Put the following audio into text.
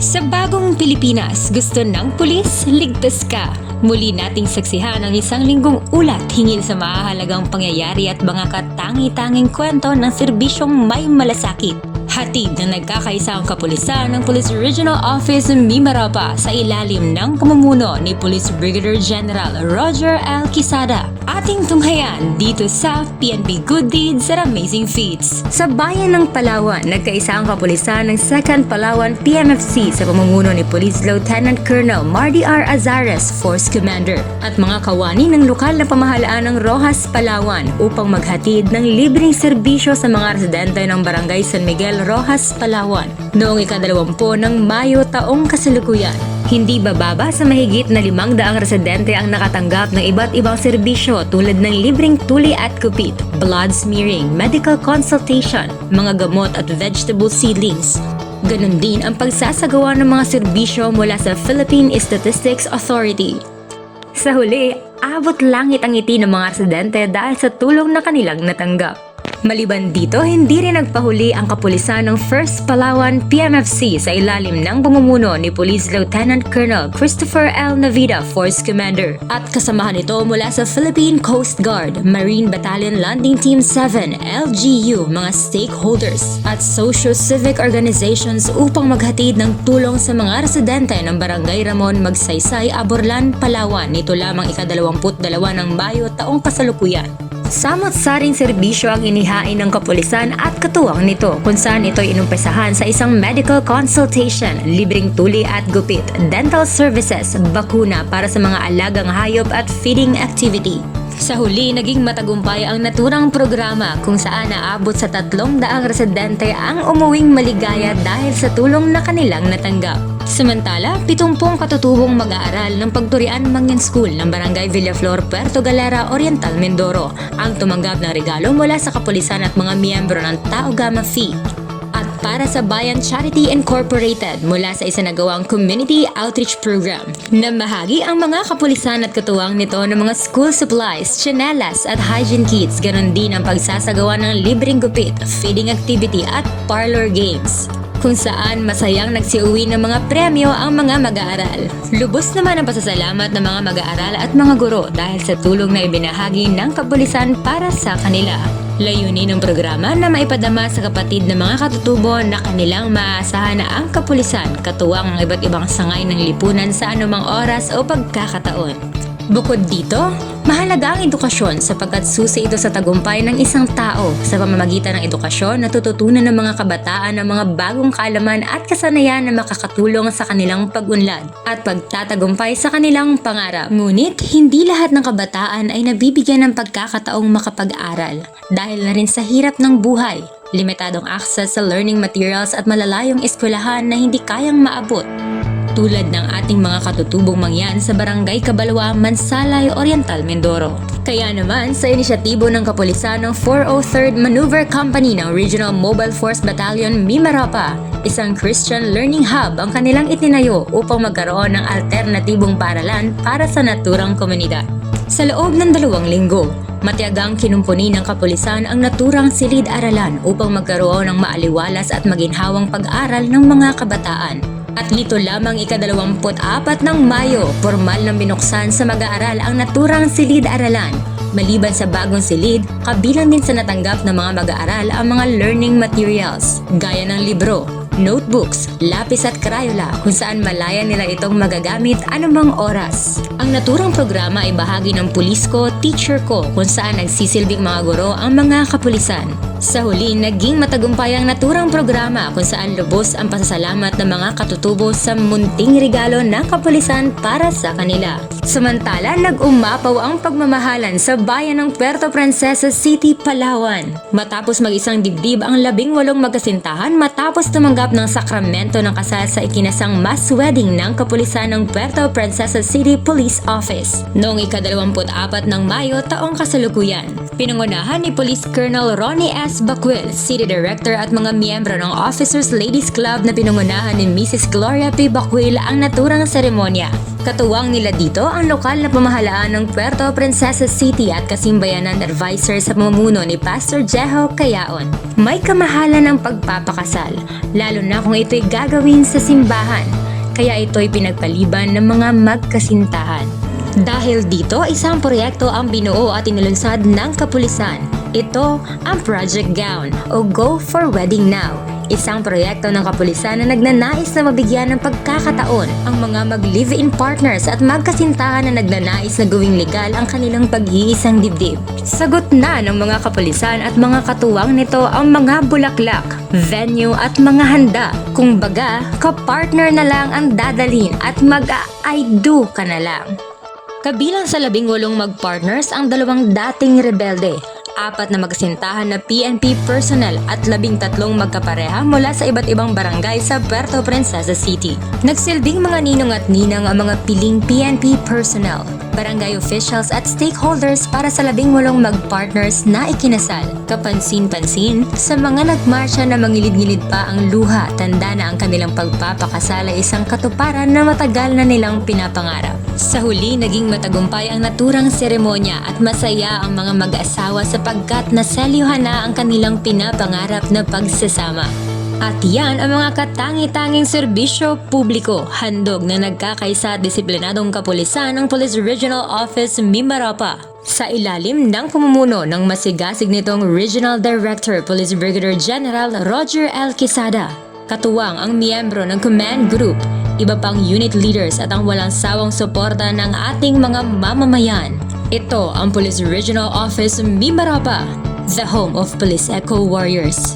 Sa bagong Pilipinas, gusto ng pulis, ligtas ka. Muli nating saksihan ang isang linggong ulat hinggil sa mahahalagang pangyayari at mga katangi-tanging kwento ng serbisyong may malasakit. Hatid ng nagkakaisang kapulisan ng Police Regional Office Mimaropa sa ilalim ng pamumuno ni Police Brigadier General Roger L. Quezada. Ating tunghayan dito sa PNP Good Deeds at Amazing Feats. Sa bayan ng Palawan, nagkaisa ang kapulisan ng 2nd Palawan PMFC sa pamumuno ni Police Lieutenant Colonel Marty R. Azares, Force Commander, at mga kawani ng lokal na pamahalaan ng Rojas, Palawan upang maghatid ng libreng serbisyo sa mga residente ng Barangay San Miguel, Rojas, Palawan noong ika-20 ng Mayo taong kasalukuyan. Hindi bababa sa mahigit na 500 residente ang nakatanggap ng iba't ibang serbisyo tulad ng libreng tuli at kupit, blood smearing, medical consultation, mga gamot at vegetable seedlings. Ganon din ang pagsasagawa ng mga serbisyo mula sa Philippine Statistics Authority. Sa huli, abot langit ang ngiti ng mga residente dahil sa tulong na kanilang natanggap. Maliban dito, hindi rin nagpahuli ang kapulisan ng 1st Palawan PMFC sa ilalim ng pamumuno ni Police Lieutenant Colonel Christopher L. Navida, Force Commander, at kasamahan ito mula sa Philippine Coast Guard, Marine Battalion Landing Team 7, LGU, mga stakeholders, at socio-civic organizations upang maghatid ng tulong sa mga residente ng Barangay Ramon Magsaysay, Aborlan, Palawan nito lamang ika-22 ng Mayo taong kasalukuyan. Samot-saring serbisyo ang inihain ng kapulisan at katuwang nito kung saan ito'y inumpisahan sa isang medical consultation, libreng tuli at gupit, dental services, bakuna para sa mga alagang hayop at feeding activity. Sa huli, naging matagumpay ang naturang programa kung saan naabot sa 300 residente ang umuwing maligaya dahil sa tulong na kanilang natanggap. Samantala, 70 katutubong mag-aaral ng Pagturian Mangyan School ng Barangay Villaflor, Puerto Galera, Oriental, Mindoro ang tumanggap ng regalo mula sa kapulisan at mga miyembro ng Tau Gamma Phi. At para sa Bayan Charity Incorporated mula sa isinagawang Community Outreach Program. Namahagi ang mga kapulisan at katuwang nito ng mga school supplies, tsinelas at hygiene kits, ganon din ang pagsasagawa ng libreng gupit, feeding activity at parlor games, kung saan masayang nagsiuwi ng mga premyo ang mga mag-aaral. Lubos naman ang pasasalamat ng mga mag-aaral at mga guro dahil sa tulong na ibinahagi ng kapulisan para sa kanila. Layunin ng programa na maipadama sa kapatid ng mga katutubo na kanilang maaasahan na ang kapulisan katuwang ang iba't ibang sangay ng lipunan sa anumang oras o pagkakataon. Bukod dito, mahalaga ang edukasyon sapagkat susi ito sa tagumpay ng isang tao. Sa pamamagitan ng edukasyon, natututunan ng mga kabataan ang mga bagong kaalaman at kasanayan na makakatulong sa kanilang pag-unlad at pagtatagumpay sa kanilang pangarap. Ngunit, hindi lahat ng kabataan ay nabibigyan ng pagkakataong makapag-aral dahil na rin sa hirap ng buhay, limitadong access sa learning materials at malalayong eskwelahan na hindi kayang maabot. Tulad ng ating mga katutubong mangyan sa Barangay Cabalwa, Mansalay, Oriental, Mindoro. Kaya naman sa inisyatibo ng kapulisan ng 403rd Maneuver Company ng Regional Mobile Force Battalion Mimaropa, isang Christian Learning Hub ang kanilang itinayo upang magkaroon ng alternatibong paaralan para sa naturang komunidad. Sa loob ng 2 linggo, matiyagang kinumpuni ng kapulisan ang naturang silid-aralan upang magkaroon ng maaliwalas at maginhawang pag-aral ng mga kabataan. At nito lamang ika-24 ng Mayo, formal nang binuksan sa mag-aaral ang naturang silid-aralan. Maliban sa bagong silid, kabilang din sa natanggap ng mga mag-aaral ang mga learning materials, gaya ng libro, notebooks, lapis at crayola kung saan malaya nila itong magagamit anumang oras. Ang naturang programa ay bahagi ng Pulis Ko, Teacher Ko kung saan nagsisilbing mga guro ang mga kapulisan. Sa huli, naging matagumpay ang naturang programa kung saan lubos ang pasasalamat ng mga katutubo sa munting regalo ng kapulisan para sa kanila. Samantala, nag-umapaw ang pagmamahalan sa bayan ng Puerto Princesa City, Palawan. Matapos mag-isang dibdib ang 18 magkasintahan matapos tumanggap ng sakramento ng kasal sa ikinasang mass wedding ng kapulisan ng Puerto Princesa City Police Office noong ika-24 ng Mayo taong kasalukuyan. Pinangunahan ni Police Colonel Ronnie S. Bacuil, City Director at mga miyembro ng Officers Ladies Club na pinangunahan ni Mrs. Gloria P. Bacuil ang naturang seremonya. Katuwang nila dito ang lokal na pamahalaan ng Puerto Princesa City at kasimbayanan advisor sa pamumuno ni Pastor Jeho Cayaon. May kamahalan ng pagpapakasal, lalo na kung ito'y gagawin sa simbahan, kaya ito'y pinagpaliban ng mga magkasintahan. Dahil dito, isang proyekto ang binuo at inilunsad ng kapulisan. Ito ang Project Gown o Go for Wedding Now. Isang proyekto ng kapulisan na nagnanais na mabigyan ng pagkakataon ang mga mag-live-in partners at magkasintahan na nagnanais na gawing legal ang kanilang pag-iisang dibdib. Sagot na ng mga kapulisan at mga katuwang nito ang mga bulaklak, venue at mga handa. Kung baga, kapartner na lang ang dadalhin at mag-I do ka na lang. Kabilang sa 18 mag-partners ang 2 dating rebelde, 4 na magkasintahan na PNP personnel at 13 magkapareha mula sa iba't ibang barangay sa Puerto Princesa City. Nagsilbing mga ninong at ninang ang mga piling PNP personnel, barangay officials at stakeholders para sa 18 mag-partners na ikinasal. Kapansin-pansin, sa mga nagmarsya na mangilid-ngilid pa ang luha, tanda na ang kanilang pagpapakasal ay isang katuparan na matagal na nilang pinapangarap. Sa huli, naging matagumpay ang naturang seremonya at masaya ang mga mag-asawa sapagkat naselyuhan na ang kanilang pinapangarap na pagsasama. At yan ang mga katangi-tanging serbisyo publiko, handog na nagkakaisa at disiplinadong kapulisan ng Police Regional Office Mimaropa. Sa ilalim ng pamumuno ng masigasig nitong Regional Director Police Brigadier General Roger L. Quesada. Katuwang ang miyembro ng Command Group, iba pang unit leaders at ang walang sawang suporta ng ating mga mamamayan. Ito ang Police Regional Office Mimaropa, the home of Police Eco Warriors.